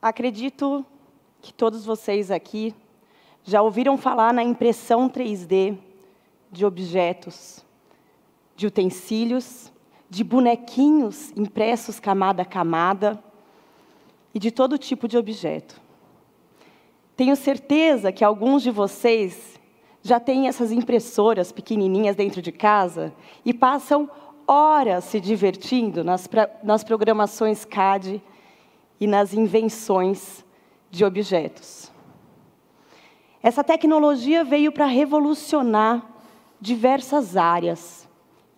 Acredito que todos vocês aqui já ouviram falar na impressão 3D de objetos, de utensílios, de bonequinhos impressos camada a camada e de todo tipo de objeto. Tenho certeza que alguns de vocês já têm essas impressoras pequenininhas dentro de casa e passam horas se divertindo nas programações CAD e nas invenções de objetos. Essa tecnologia veio para revolucionar diversas áreas,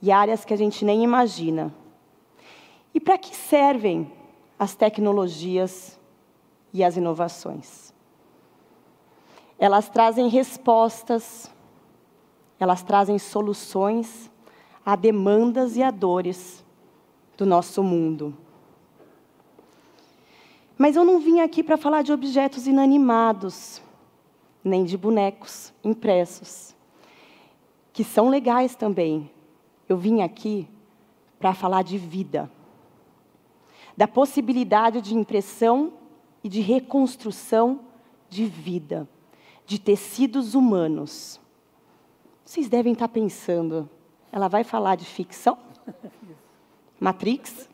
e áreas que a gente nem imagina. E para que servem as tecnologias e as inovações? Elas trazem respostas, elas trazem soluções a demandas e a dores do nosso mundo. Mas eu não vim aqui para falar de objetos inanimados, nem de bonecos impressos, que são legais também. Eu vim aqui para falar de vida, da possibilidade de impressão e de reconstrução de vida, de tecidos humanos. Vocês devem estar pensando, ela vai falar de ficção? Matrix?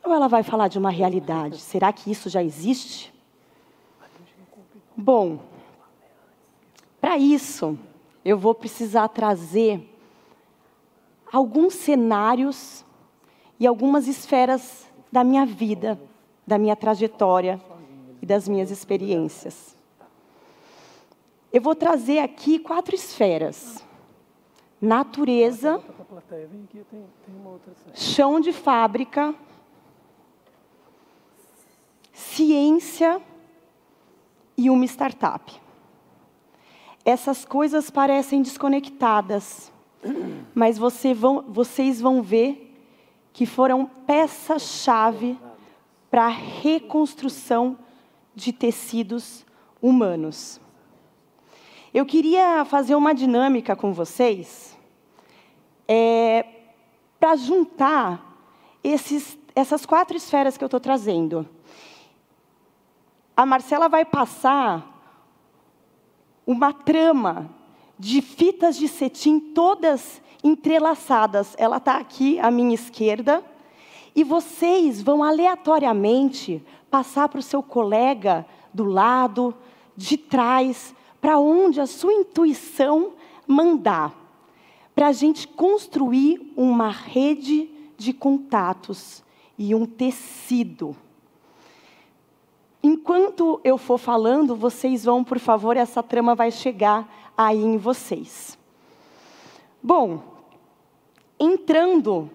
Ou ela vai falar de uma realidade? Será que isso já existe? Bom, para isso, eu vou precisar trazer alguns cenários e algumas esferas da minha vida, da minha trajetória e das minhas experiências. Eu vou trazer aqui 4 esferas: natureza, chão de fábrica, ciência e uma startup. Essas coisas parecem desconectadas, mas vocês vão ver que foram peça-chave para a reconstrução de tecidos humanos. Eu queria fazer uma dinâmica com vocês para juntar essas 4 esferas que eu estou trazendo. A Marcela vai passar uma trama de fitas de cetim todas entrelaçadas. Ela está aqui à minha esquerda. E vocês vão aleatoriamente passar para o seu colega do lado, de trás, para onde a sua intuição mandar, para a gente construir uma rede de contatos e um tecido. Enquanto eu for falando, vocês vão, por favor, essa trama vai chegar aí em vocês. Bom, entrando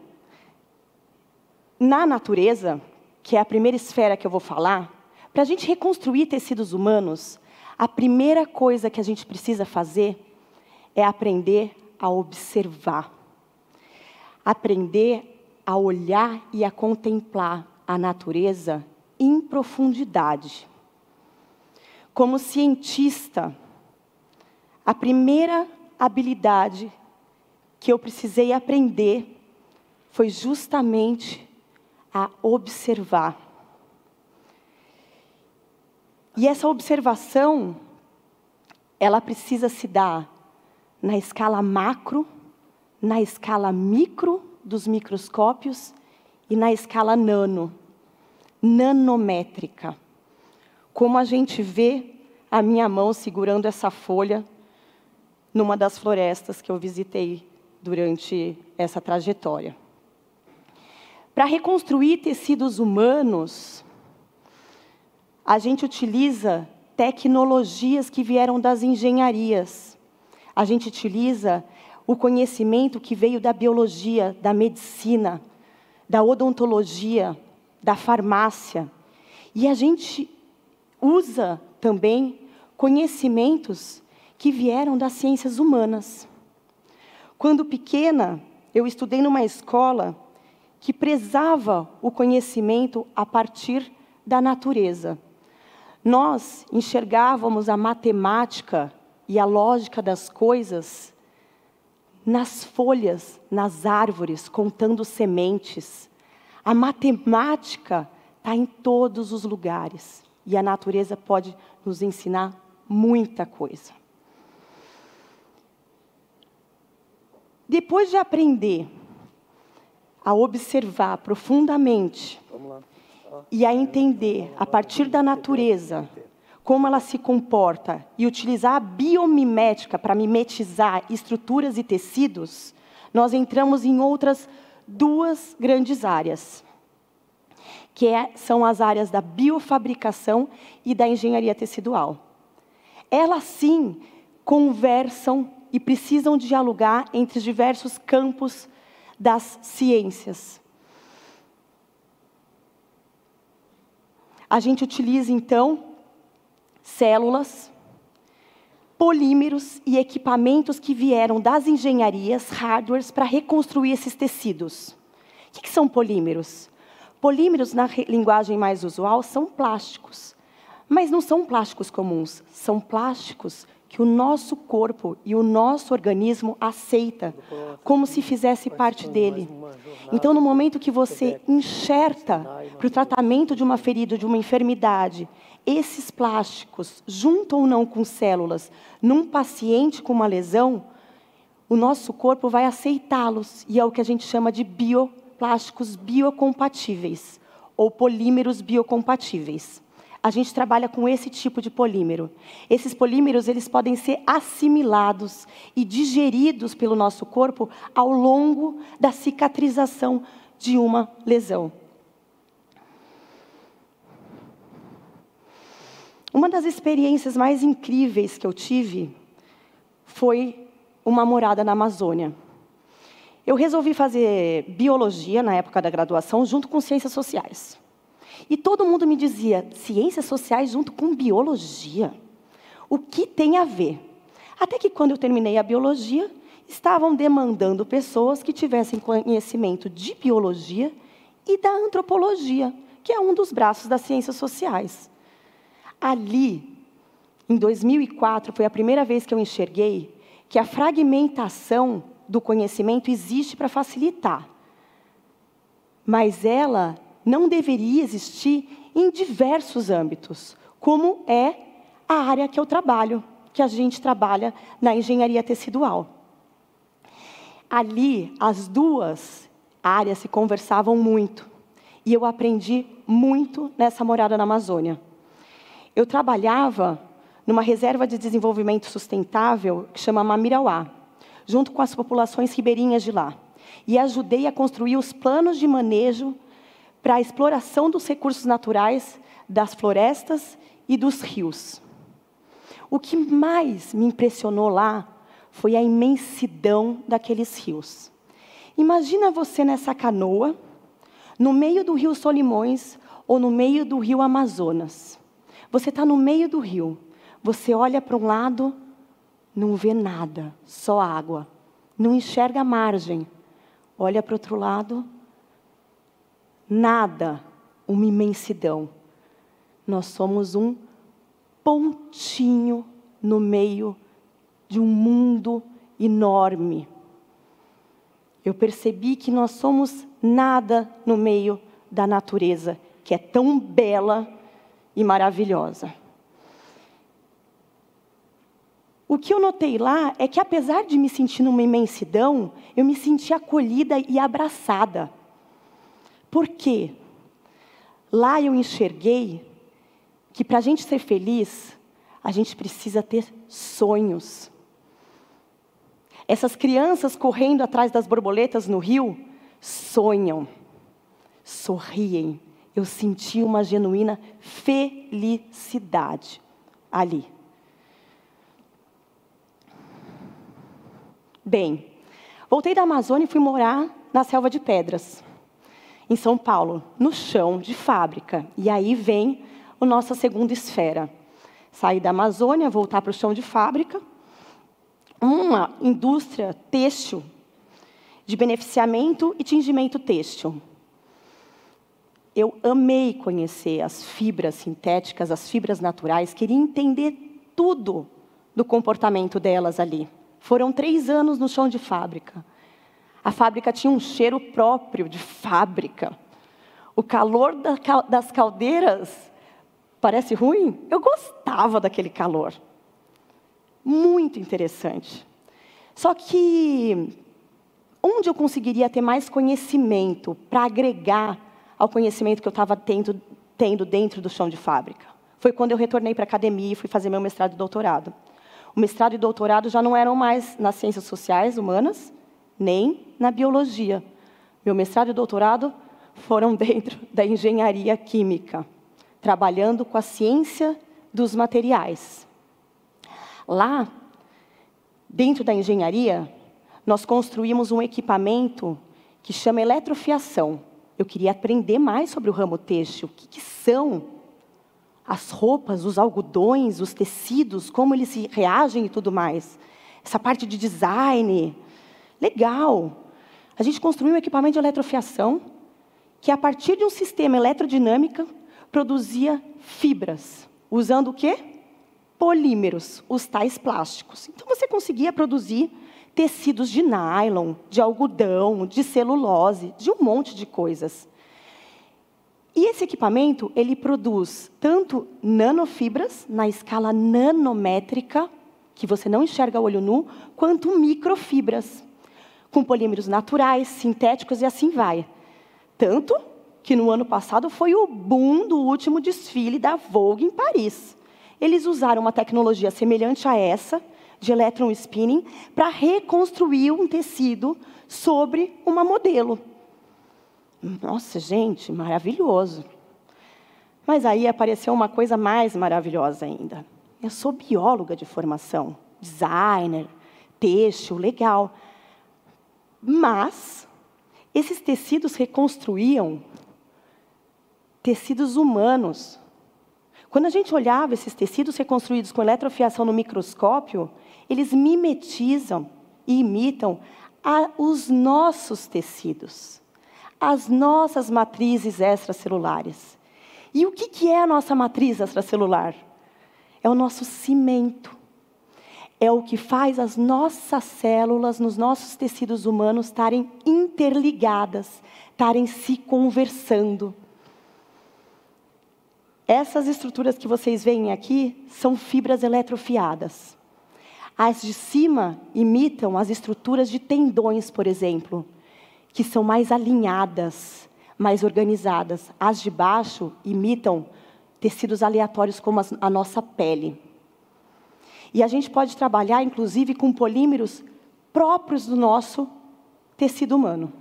na natureza, que é a primeira esfera que eu vou falar, para a gente reconstruir tecidos humanos, a primeira coisa que a gente precisa fazer é aprender a observar. Aprender a olhar e a contemplar a natureza em profundidade. Como cientista, a primeira habilidade que eu precisei aprender foi justamente a observar. E essa observação, ela precisa se dar na escala macro, na escala micro dos microscópios e na escala nanométrica. Como a gente vê a minha mão segurando essa folha numa das florestas que eu visitei durante essa trajetória. Para reconstruir tecidos humanos, a gente utiliza tecnologias que vieram das engenharias. A gente utiliza o conhecimento que veio da biologia, da medicina, da odontologia, da farmácia. E a gente usa também conhecimentos que vieram das ciências humanas. Quando pequena, eu estudei numa escola que prezava o conhecimento a partir da natureza. Nós enxergávamos a matemática e a lógica das coisas nas folhas, nas árvores, contando sementes. A matemática está em todos os lugares. E a natureza pode nos ensinar muita coisa. Depois de aprender a observar profundamente e a entender, a partir da natureza, como ela se comporta, e utilizar a biomimética para mimetizar estruturas e tecidos, nós entramos em outras duas grandes áreas, que são as áreas da biofabricação e da engenharia tecidual. Elas, sim, conversam e precisam dialogar entre os diversos campos das ciências. A gente utiliza, então, células, polímeros e equipamentos que vieram das engenharias, hardwares, para reconstruir esses tecidos. O que são polímeros? Polímeros, na linguagem mais usual, são plásticos. Mas não são plásticos comuns, são plásticos que o nosso corpo e o nosso organismo aceita, como se fizesse parte dele. Então, no momento que você enxerta para o tratamento de uma ferida, de uma enfermidade, esses plásticos, junto ou não com células, num paciente com uma lesão, o nosso corpo vai aceitá-los, e é o que a gente chama de bioplásticos biocompatíveis, ou polímeros biocompatíveis. A gente trabalha com esse tipo de polímero. Esses polímeros, eles podem ser assimilados e digeridos pelo nosso corpo ao longo da cicatrização de uma lesão. Uma das experiências mais incríveis que eu tive foi uma morada na Amazônia. Eu resolvi fazer biologia na época da graduação, junto com ciências sociais. E todo mundo me dizia, ciências sociais junto com biologia? O que tem a ver? Até que quando eu terminei a biologia, estavam demandando pessoas que tivessem conhecimento de biologia e da antropologia, que é um dos braços das ciências sociais. Ali, em 2004, foi a primeira vez que eu enxerguei que a fragmentação do conhecimento existe para facilitar. Mas ela não deveria existir em diversos âmbitos, como é a área que eu trabalho, que a gente trabalha na engenharia tecidual. Ali, as duas áreas se conversavam muito, e eu aprendi muito nessa morada na Amazônia. Eu trabalhava numa reserva de desenvolvimento sustentável que chama Mamirauá, junto com as populações ribeirinhas de lá, e ajudei a construir os planos de manejo para a exploração dos recursos naturais, das florestas e dos rios. O que mais me impressionou lá foi a imensidão daqueles rios. Imagina você nessa canoa, no meio do rio Solimões ou no meio do rio Amazonas. Você está no meio do rio, você olha para um lado, não vê nada, só água. Não enxerga a margem. Olha para o outro lado, nada, uma imensidão. Nós somos um pontinho no meio de um mundo enorme. Eu percebi que nós somos nada no meio da natureza, que é tão bela e maravilhosa. O que eu notei lá é que, apesar de me sentir numa imensidão, eu me senti acolhida e abraçada. Por quê? Lá eu enxerguei que, para a gente ser feliz, a gente precisa ter sonhos. Essas crianças correndo atrás das borboletas no rio, sonham, sorriem. Eu senti uma genuína felicidade ali. Bem, voltei da Amazônia e fui morar na Selva de Pedras, em São Paulo, no chão de fábrica. E aí vem a nossa segunda esfera. Sair da Amazônia, voltar para o chão de fábrica, uma indústria têxtil, de beneficiamento e tingimento têxtil. Eu amei conhecer as fibras sintéticas, as fibras naturais, queria entender tudo do comportamento delas ali. Foram 3 anos no chão de fábrica. A fábrica tinha um cheiro próprio de fábrica. O calor das caldeiras Parece ruim? Eu gostava daquele calor. Muito interessante. Só que onde eu conseguiria ter mais conhecimento para agregar ao conhecimento que eu estava tendo dentro do chão de fábrica? Foi quando eu retornei para a academia e fui fazer meu mestrado e doutorado. O mestrado e doutorado já não eram mais nas ciências sociais humanas, nem na biologia. Meu mestrado e doutorado foram dentro da engenharia química, trabalhando com a ciência dos materiais. Lá, dentro da engenharia, nós construímos um equipamento que chama eletrofiação. Eu queria aprender mais sobre o ramo têxtil. O que são as roupas, os algodões, os tecidos, como eles se reagem e tudo mais. Essa parte de design. Legal. A gente construiu um equipamento de eletrofiação que, a partir de um sistema eletrodinâmico, produzia fibras. Usando o quê? Polímeros, os tais plásticos. Então, você conseguia produzir tecidos de nylon, de algodão, de celulose, de um monte de coisas. E esse equipamento, ele produz tanto nanofibras, na escala nanométrica, que você não enxerga a olho nu, quanto microfibras, com polímeros naturais, sintéticos e assim vai. Tanto que no ano passado foi o boom do último desfile da Vogue em Paris. Eles usaram uma tecnologia semelhante a essa, de electron spinning, para reconstruir um tecido sobre uma modelo. Nossa, gente, maravilhoso. Mas aí apareceu uma coisa mais maravilhosa ainda. Eu sou bióloga de formação, designer, têxtil, legal. Mas esses tecidos reconstruíam tecidos humanos. Quando a gente olhava esses tecidos reconstruídos com eletrofiação no microscópio, eles mimetizam e imitam os nossos tecidos, as nossas matrizes extracelulares. E o que é a nossa matriz extracelular? É o nosso cimento. É o que faz as nossas células, nos nossos tecidos humanos, estarem interligadas, estarem se conversando. Essas estruturas que vocês veem aqui são fibras eletrofiadas. As de cima imitam as estruturas de tendões, por exemplo, que são mais alinhadas, mais organizadas. As de baixo imitam tecidos aleatórios como a nossa pele. E a gente pode trabalhar, inclusive, com polímeros próprios do nosso tecido humano.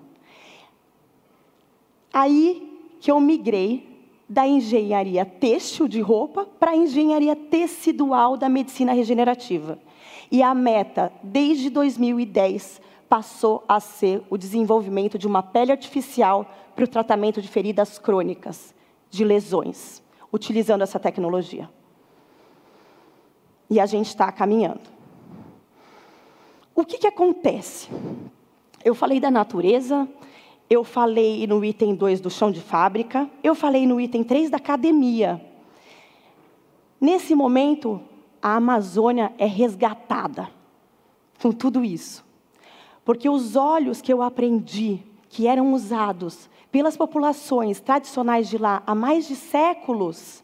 Aí que eu migrei da engenharia têxtil de roupa para a engenharia tecidual da medicina regenerativa. E a meta, desde 2010, passou a ser o desenvolvimento de uma pele artificial para o tratamento de feridas crônicas, de lesões, utilizando essa tecnologia. E a gente está caminhando. O que acontece? Eu falei da natureza, eu falei no item 2 do chão de fábrica, eu falei no item 3 da academia. Nesse momento, a Amazônia é resgatada com tudo isso. Porque os óleos que eu aprendi, que eram usados pelas populações tradicionais de lá há mais de séculos,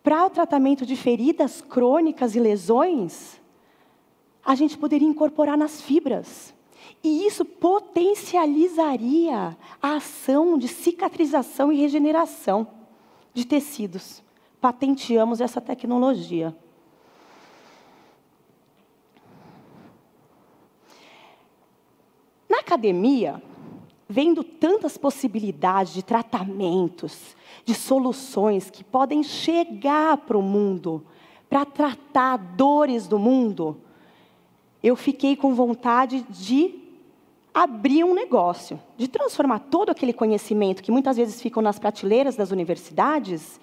para o tratamento de feridas crônicas e lesões, a gente poderia incorporar nas fibras. E isso potencializaria a ação de cicatrização e regeneração de tecidos. Patenteamos essa tecnologia. Na academia, vendo tantas possibilidades de tratamentos, de soluções que podem chegar para o mundo, para tratar dores do mundo, eu fiquei com vontade de abrir um negócio, de transformar todo aquele conhecimento que muitas vezes ficam nas prateleiras das universidades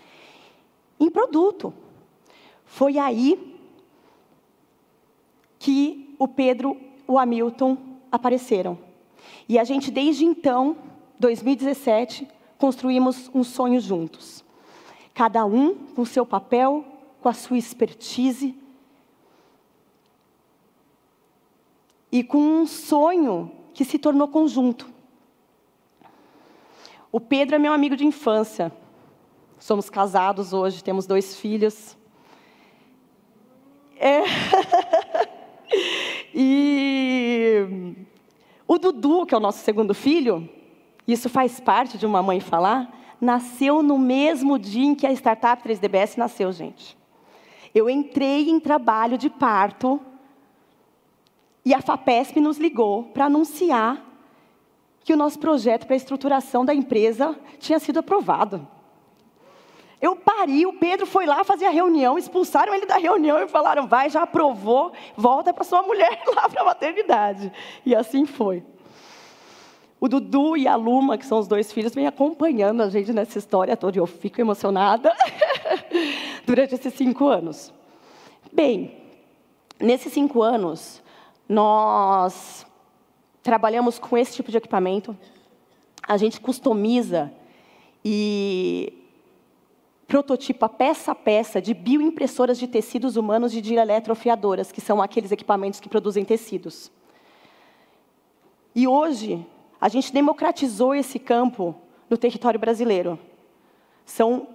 em produto. Foi aí que o Pedro, o Hamilton apareceram. E a gente, desde então, 2017, construímos um sonho juntos. Cada um com o seu papel, com a sua expertise, e com um sonho que se tornou conjunto. O Pedro é meu amigo de infância. Somos casados hoje, temos 2 filhos. E o Dudu, que é o nosso segundo filho, isso faz parte de uma mãe falar, nasceu no mesmo dia em que a startup 3DBS nasceu, gente. Eu entrei em trabalho de parto e a FAPESP nos ligou para anunciar que o nosso projeto para a estruturação da empresa tinha sido aprovado. Eu pari, o Pedro foi lá fazer a reunião, expulsaram ele da reunião e falaram, vai, já aprovou, volta para sua mulher lá para a maternidade. E assim foi. O Dudu e a Luma, que são os 2 filhos, vêm acompanhando a gente nessa história toda, e eu fico emocionada durante esses 5 anos. Bem, nesses 5 anos, nós trabalhamos com esse tipo de equipamento, a gente customiza e prototipa peça a peça de bioimpressoras de tecidos humanos e de eletroafiadoras, que são aqueles equipamentos que produzem tecidos. E hoje, a gente democratizou esse campo no território brasileiro. São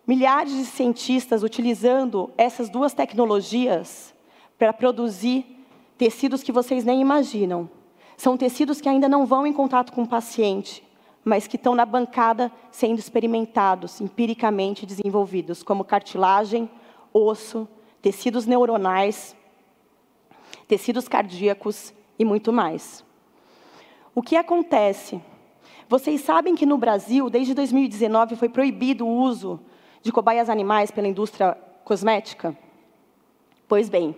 milhares de cientistas utilizando essas 2 tecnologias para produzir tecidos que vocês nem imaginam. São tecidos que ainda não vão em contato com o paciente, mas que estão na bancada sendo experimentados, empiricamente desenvolvidos, como cartilagem, osso, tecidos neuronais, tecidos cardíacos e muito mais. O que acontece? Vocês sabem que no Brasil, desde 2019, foi proibido o uso de cobaias animais pela indústria cosmética? Pois bem,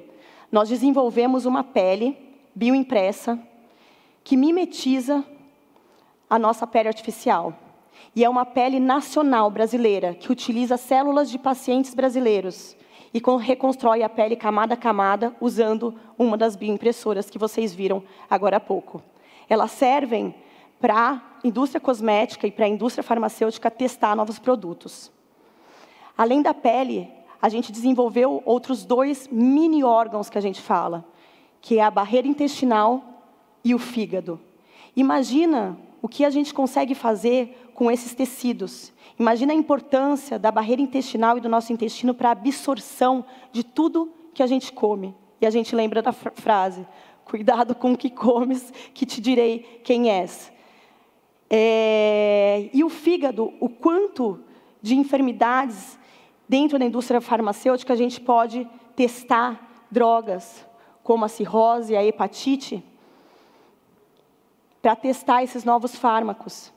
nós desenvolvemos uma pele bioimpressa que mimetiza a nossa pele artificial. E é uma pele nacional brasileira, que utiliza células de pacientes brasileiros e reconstrói a pele camada a camada, usando uma das bioimpressoras que vocês viram agora há pouco. Elas servem para a indústria cosmética e para a indústria farmacêutica testar novos produtos. Além da pele, a gente desenvolveu outros 2 mini-órgãos que a gente fala, que é a barreira intestinal e o fígado. Imagina o que a gente consegue fazer com esses tecidos. Imagina a importância da barreira intestinal e do nosso intestino para a absorção de tudo que a gente come. E a gente lembra da frase, cuidado com o que comes, que te direi quem és. E o fígado, o quanto de enfermidades dentro da indústria farmacêutica a gente pode testar drogas, como a cirrose e a hepatite, para testar esses novos fármacos.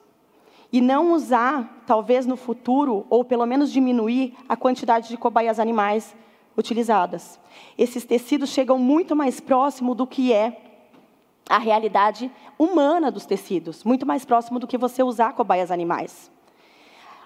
E não usar, talvez no futuro, ou pelo menos diminuir a quantidade de cobaias animais utilizadas. Esses tecidos chegam muito mais próximo do que é a realidade humana dos tecidos, muito mais próximo do que você usar cobaias animais.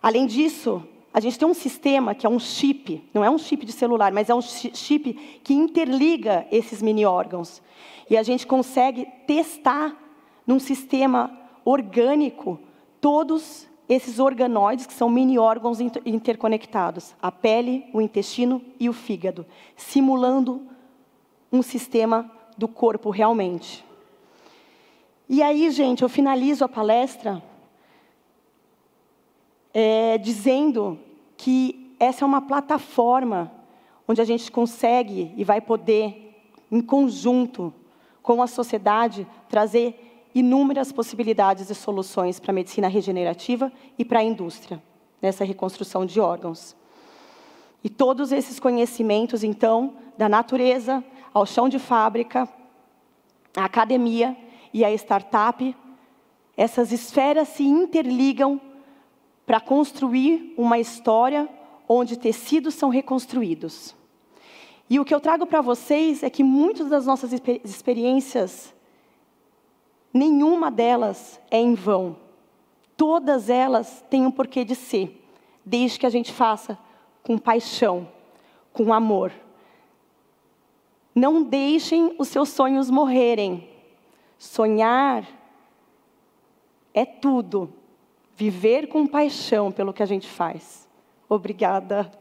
Além disso, a gente tem um sistema que é um chip, não é um chip de celular, mas é um chip que interliga esses mini-órgãos. E a gente consegue testar num sistema orgânico todos esses organoides, que são mini-órgãos interconectados, a pele, o intestino e o fígado, simulando um sistema do corpo realmente. E aí, gente, eu finalizo a palestra dizendo que essa é uma plataforma onde a gente consegue e vai poder, em conjunto com a sociedade, trazer inúmeras possibilidades e soluções para a medicina regenerativa e para a indústria, nessa reconstrução de órgãos. E todos esses conhecimentos, então, da natureza ao chão de fábrica, a academia e a startup, essas esferas se interligam para construir uma história onde tecidos são reconstruídos. E o que eu trago para vocês é que muitas das nossas experiências, nenhuma delas é em vão. Todas elas têm um porquê de ser, desde que a gente faça com paixão, com amor. Não deixem os seus sonhos morrerem. Sonhar é tudo. Viver com paixão pelo que a gente faz. Obrigada.